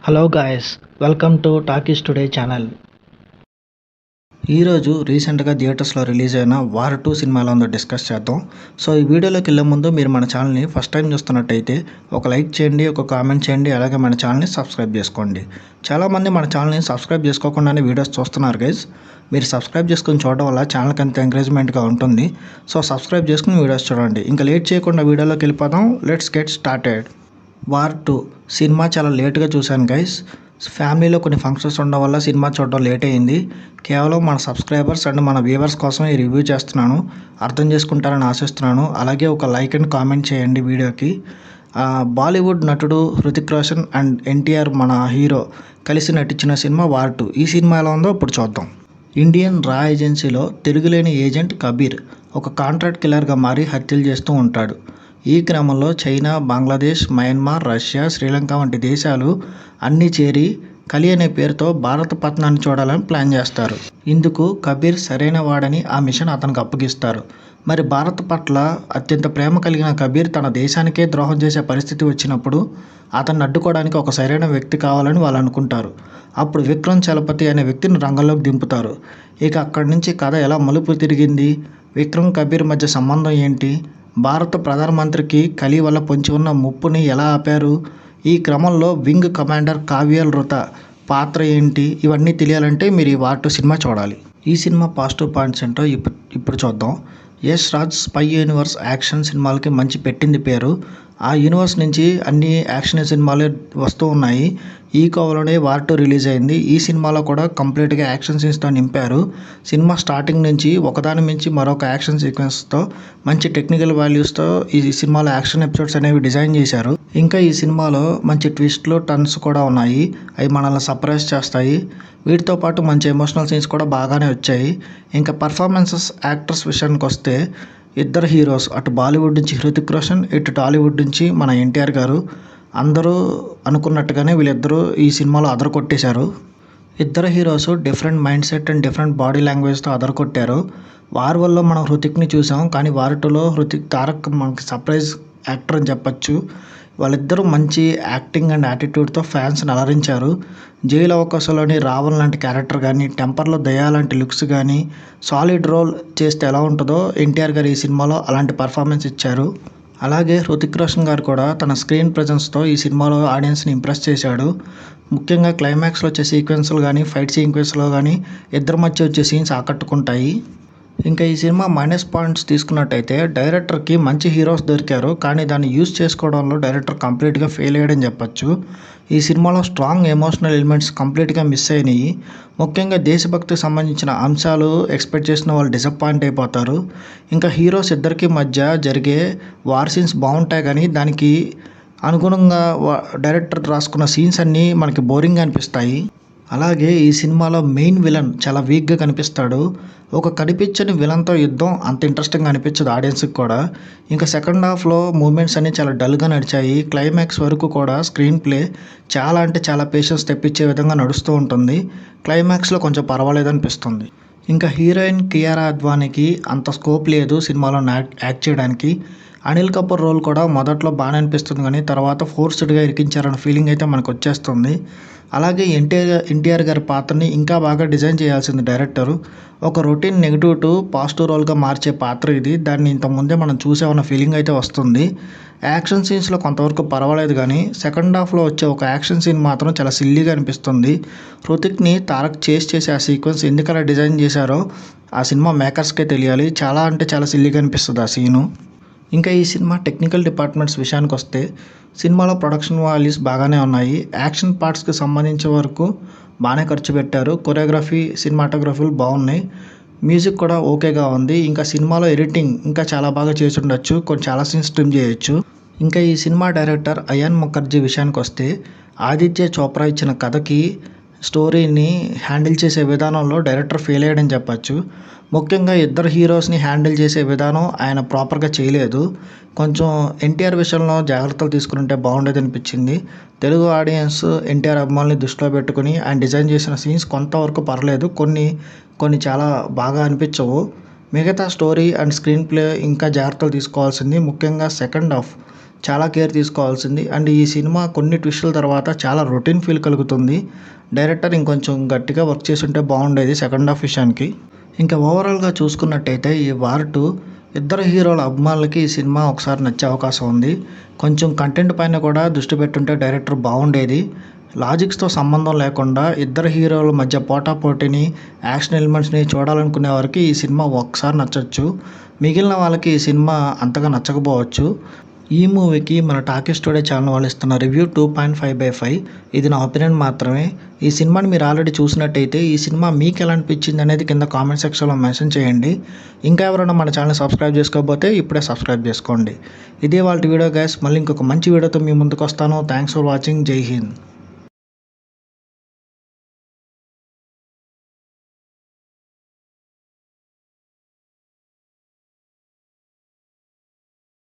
Hello guys, welcome to talkies today channel. ఈరోజు రీసెంట్గా థియేటర్స్లో రిలీజ్ అయిన వార్ 2 సినిమా ఎలా ఉందో డిస్కస్ చేద్దాం. సో ఈ వీడియోలోకి వెళ్ళే ముందు మీరు మన ఛానల్ని ఫస్ట్ టైం చూస్తున్నట్టయితే ఒక లైక్ చేయండి, ఒక కామెంట్ చేయండి, అలాగే మన ఛానల్ని సబ్స్క్రైబ్ చేసుకోండి. చాలామంది మన ఛానల్ని సబ్స్క్రైబ్ చేసుకోకుండానే వీడియోస్ చూస్తున్నారు గైస్. మీరు సబ్స్క్రైబ్ చేసుకుని చూడడం వల్ల ఛానల్కి అంత ఎంకరేజ్మెంట్గా ఉంటుంది. సో సబ్స్క్రైబ్ చేసుకుని వీడియోస్ చూడండి. ఇంకా లేట్ చేయకుండా వీడియోలోకి వెళ్ళిపోదాం. Let's get started. War 2 cinema చాలా లేట్గా చూశాను గైస్. ఫ్యామిలీలో కొన్ని ఫంక్షన్స్ ఉండడం వల్ల సినిమా చూడడం లేట్ అయింది. కేవలం మన సబ్స్క్రైబర్స్ అండ్ మన వ్యూవర్స్ కోసం ఈ రివ్యూ చేస్తున్నాను. అర్థం చేసుకుంటారని ఆశిస్తున్నాను. అలాగే ఒక లైక్ అండ్ కామెంట్ చేయండి వీడియోకి. బాలీవుడ్ నటుడు హృతిక్ రోషన్ అండ్ ఎన్టీఆర్ మన హీరో కలిసి నటించిన సినిమా వార్ 2. ఈ సినిమా ఎలా ఉందో ఇప్పుడు చూద్దాం. ఇండియన్ రా ఏజెన్సీలో తిరుగులేని ఏజెంట్ కబీర్ ఒక కాంట్రాక్ట్ కిల్లర్గా మారి హత్యలు చేస్తూ ఉంటాడు. ఈ క్రమంలో China, Bangladesh, Myanmar, Russia, Sri Lanka వంటి దేశాలు అన్నీ చేరి కలి అనే పేరుతో భారత పతనాన్ని చూడాలని ప్లాన్ చేస్తారు. ఇందుకు కబీర్ సరైన వాడని ఆ మిషన్ అతనికి అప్పగిస్తారు. మరి భారత్ పట్ల అత్యంత ప్రేమ కలిగిన కబీర్ తన దేశానికే ద్రోహం చేసే పరిస్థితి వచ్చినప్పుడు అతన్ని అడ్డుకోవడానికి ఒక సరైన వ్యక్తి కావాలని వాళ్ళు అనుకుంటారు. అప్పుడు విక్రమ్ చలపతి అనే వ్యక్తిని రంగంలోకి దింపుతారు. ఇక అక్కడి నుంచి కథ ఎలా మలుపు తిరిగింది, విక్రమ్ కబీర్ మధ్య సంబంధం ఏంటి, భారత ప్రధానమంత్రికి కలి వల్ల పొంచి ఉన్న ముప్పుని ఎలా ఆపారు, ఈ క్రమంలో వింగ్ కమాండర్ కావ్యల్ రుతా పాత్ర ఏంటి, ఇవన్నీ తెలియాలంటే మీరు ఈ వార్ 2 సినిమా చూడాలి. ఈ సినిమా పాజిటివ్ పాయింట్స్ ఏంటో ఇప్పుడు చూద్దాం. Yash Raj spy universe action సినిమాలకి మంచి పెట్టింది పేరు. ఆ యూనివర్స్ నుంచి అన్ని యాక్షన్ సినిమాలే వస్తూ ఉన్నాయి. ఈ కోవలోనే వార్ 2 రిలీజ్ అయింది. ఈ సినిమాలో కూడా కంప్లీట్గా యాక్షన్ సీన్స్తో నింపారు. సినిమా స్టార్టింగ్ నుంచి ఒకదాని మించి మరొక యాక్షన్ సీక్వెన్స్తో మంచి టెక్నికల్ వాల్యూస్తో ఈ సినిమాలో యాక్షన్ ఎపిసోడ్స్ అనేవి డిజైన్ చేశారు. ఇంకా ఈ సినిమాలో మంచి ట్విస్ట్లు, టర్న్స్ కూడా ఉన్నాయి. అవి మనల్ని సర్ప్రైజ్ చేస్తాయి. వీటితో పాటు మంచి ఎమోషనల్ సీన్స్ కూడా బాగానే వచ్చాయి. ఇంకా పర్ఫార్మెన్సెస్, యాక్టర్స్ విషయానికి వస్తే ఇద్దరు హీరోస్, అటు బాలీవుడ్ నుంచి హృతిక్ రోషన్, ఇటు టాలీవుడ్ నుంచి మన ఎన్టీఆర్ గారు, అందరూ అనుకున్నట్టుగానే వీళ్ళిద్దరూ ఈ సినిమాలో అదరకొట్టేశారు. ఇద్దరు heroes different mindset and different body లాంగ్వేజ్తో అదరకొట్టారు. వార్ 1లో మనం హృతిక్ని చూసాం, కానీ వార్ 2లో తారక్ మనకి సర్ప్రైజ్ యాక్టర్ అని చెప్పచ్చు. వాళ్ళిద్దరూ మంచి యాక్టింగ్ అండ్ యాటిట్యూడ్తో ఫ్యాన్స్ని అలరించారు. జైలు అవకాశంలోని రావణ్ లాంటి క్యారెక్టర్ కానీ, టెంపర్లో దయా లాంటి లుక్స్ కానీ, సాలిడ్ రోల్ చేస్తే ఎలా ఉంటుందో ఎన్టీఆర్ గారు ఈ సినిమాలో అలాంటి పర్ఫార్మెన్స్ ఇచ్చారు. అలాగే హృతిక్ రోషన్ గారు కూడా తన స్క్రీన్ ప్రెజెన్స్తో ఈ సినిమాలో ఆడియన్స్ని ఇంప్రెస్ చేశాడు. ముఖ్యంగా క్లైమాక్స్లో వచ్చే సీక్వెన్స్లు కానీ, ఫైట్ సీక్వెన్స్లో కానీ ఇద్దరి మధ్య వచ్చే సీన్స్ ఆకట్టుకుంటాయి. ఇంకా ఈ సినిమా మైనస్ పాయింట్స్ తీసుకున్నట్టయితే డైరెక్టర్కి మంచి హీరోస్ దొరికారు, కానీ దాన్ని యూజ్ చేసుకోవడంలో డైరెక్టర్ కంప్లీట్గా ఫెయిల్ అయ్యాడని చెప్పచ్చు. ఈ సినిమాలో స్ట్రాంగ్ ఎమోషనల్ ఎలిమెంట్స్ కంప్లీట్గా మిస్ అయినాయి. ముఖ్యంగా దేశభక్తికి సంబంధించిన అంశాలు ఎక్స్పెక్ట్ చేసిన వాళ్ళు డిసప్పాయింట్ అయిపోతారు. ఇంకా హీరోస్ ఇద్దరికి మధ్య జరిగే వార్ సీన్స్ బాగుంటాయి, కానీ దానికి అనుగుణంగా డైరెక్టర్ రాసుకున్న సీన్స్ అన్నీ మనకి బోరింగ్గా అనిపిస్తాయి. అలాగే ఈ సినిమాలో మెయిన్ విలన్ చాలా వీక్గా కనిపిస్తాడు. ఒక కనిపించని విలన్తో యుద్ధం అంత ఇంట్రెస్టింగ్గా అనిపించదు ఆడియన్స్కి కూడా. ఇంకా సెకండ్ హాఫ్లో మూమెంట్స్ అన్నీ చాలా డల్గా నడిచాయి. క్లైమాక్స్ వరకు కూడా స్క్రీన్ ప్లే చాలా అంటే చాలా పేషెన్స్ తెప్పించే విధంగా నడుస్తూ ఉంటుంది. క్లైమాక్స్లో కొంచెం పర్వాలేదు అనిపిస్తుంది. ఇంకా హీరోయిన్ కియారా అద్వానీకి అంత స్కోప్ లేదు సినిమాలో యాక్ట్ చేయడానికి. అనిల్ కపూర్ రోల్ కూడా మొదట్లో బాగానే అనిపిస్తుంది, కానీ తర్వాత ఫోర్స్డ్గా ఇరికించారన్న ఫీలింగ్ అయితే మనకు వచ్చేస్తుంది. అలాగే ఎన్టీఆర్ గారి పాత్రని ఇంకా బాగా డిజైన్ చేయాల్సింది డైరెక్టరు. ఒక రొటీన్ నెగిటివ్ టు పాజిటివ్ రోల్గా మార్చే పాత్ర ఇది. దాన్ని ఇంతకుముందే మనం చూసామన్న ఫీలింగ్ అయితే వస్తుంది. యాక్షన్ సీన్స్లో కొంతవరకు పర్వాలేదు, కానీ సెకండ్ హాఫ్లో వచ్చే ఒక యాక్షన్ సీన్ మాత్రం చాలా సిల్లీగా అనిపిస్తుంది. హృతిక్ని తారక్ చేసే ఆ సీక్వెన్స్ ఎందుకలా డిజైన్ చేశారో ఆ సినిమా మేకర్స్కే తెలియాలి. చాలా అంటే చాలా సిల్లీగా అనిపిస్తుంది ఆ సీను. ఇంకా ఈ సినిమా టెక్నికల్ డిపార్ట్మెంట్స్ విషయానికి వస్తే సినిమాలో ప్రొడక్షన్ వాల్యూస్ బాగానే ఉన్నాయి. యాక్షన్ పార్ట్స్కి సంబంధించే వరకు బాగానే ఖర్చు పెట్టారు. కొరియోగ్రఫీ, సినిమాటోగ్రఫీలు బాగున్నాయి. మ్యూజిక్ కూడా ఓకేగా ఉంది. ఇంకా సినిమాలో ఎడిటింగ్ ఇంకా చాలా బాగా చేసి ఉండొచ్చు, చాలా సీన్స్ ట్రిమ్ చేయొచ్చు. ఇంకా ఈ సినిమా డైరెక్టర్ అయాన్ ముఖర్జీ విషయానికి వస్తే ఆదిత్య చోప్రా ఇచ్చిన కథకి, స్టోరీని హ్యాండిల్ చేసే విధానంలో డైరెక్టర్ ఫెయిల్ అయ్యాడని చెప్పచ్చు. ముఖ్యంగా ఇద్దరు హీరోస్ని హ్యాండిల్ చేసే విధానం ఆయన ప్రాపర్గా చేయలేదు. కొంచెం ఎన్టీఆర్ విషయంలో జాగ్రత్తలు తీసుకుంటే బాగుండేది అనిపించింది. తెలుగు ఆడియన్స్ ఎన్టీఆర్ అభిమానుల్ని దృష్టిలో పెట్టుకుని ఆయన డిజైన్ చేసిన సీన్స్ కొంతవరకు పర్లేదు, కొన్ని చాలా బాగా అనిపించవు. మిగతా స్టోరీ అండ్ స్క్రీన్ ప్లే ఇంకా జాగ్రత్తలు తీసుకోవాల్సింది. ముఖ్యంగా సెకండ్ హాఫ్ చాలా కేర్ తీసుకోవాల్సింది. అండ్ ఈ సినిమా కొన్ని ట్విస్టుల తర్వాత చాలా రొటీన్ ఫీల్ కలుగుతుంది. డైరెక్టర్ ఇంకొంచెం గట్టిగా వర్క్ చేసి ఉంటే బాగుండేది సెకండ్ హాఫ్ విషయానికి. ఇంకా ఓవరాల్గా చూసుకున్నట్టయితే ఈ వార్ 2 ఇద్దరు హీరోల అభిమానులకి ఈ సినిమా ఒకసారి నచ్చే అవకాశం ఉంది. కొంచెం కంటెంట్ పైన కూడా దృష్టి పెట్టుంటే డైరెక్టర్ బాగుండేది. లాజిక్స్తో సంబంధం లేకుండా ఇద్దరు హీరోల మధ్య పోటాపోటీని, యాక్షన్ ఎలిమెంట్స్ని చూడాలనుకునే వారికి ఈ సినిమా ఒకసారి నచ్చచ్చు. మిగిలిన వాళ్ళకి ఈ సినిమా అంతగా నచ్చకపోవచ్చు. ఈ మూవీకి మన టాకీస్ టుడే ఛానల్ వాళ్ళు ఇస్తున్న రివ్యూ 2.5/5. ఇది నా ఒపీనియన్ మాత్రమే. ఈ సినిమాని మీరు ఆల్రెడీ చూసినట్టయితే ఈ సినిమా మీకు ఎలా అనిపించింది అనేది కింద కామెంట్ సెక్షన్లో మెన్షన్ చేయండి. ఇంకా ఎవరైనా మన ఛానల్ సబ్స్క్రైబ్ చేసుకోకపోతే ఇప్పుడే సబ్స్క్రైబ్ చేసుకోండి. ఇదే వాళ్ళ వీడియో గైస్. మళ్ళీ ఇంకొక మంచి వీడియోతో మీ ముందుకు వస్తాను. Thanks for watching. జై హింద్.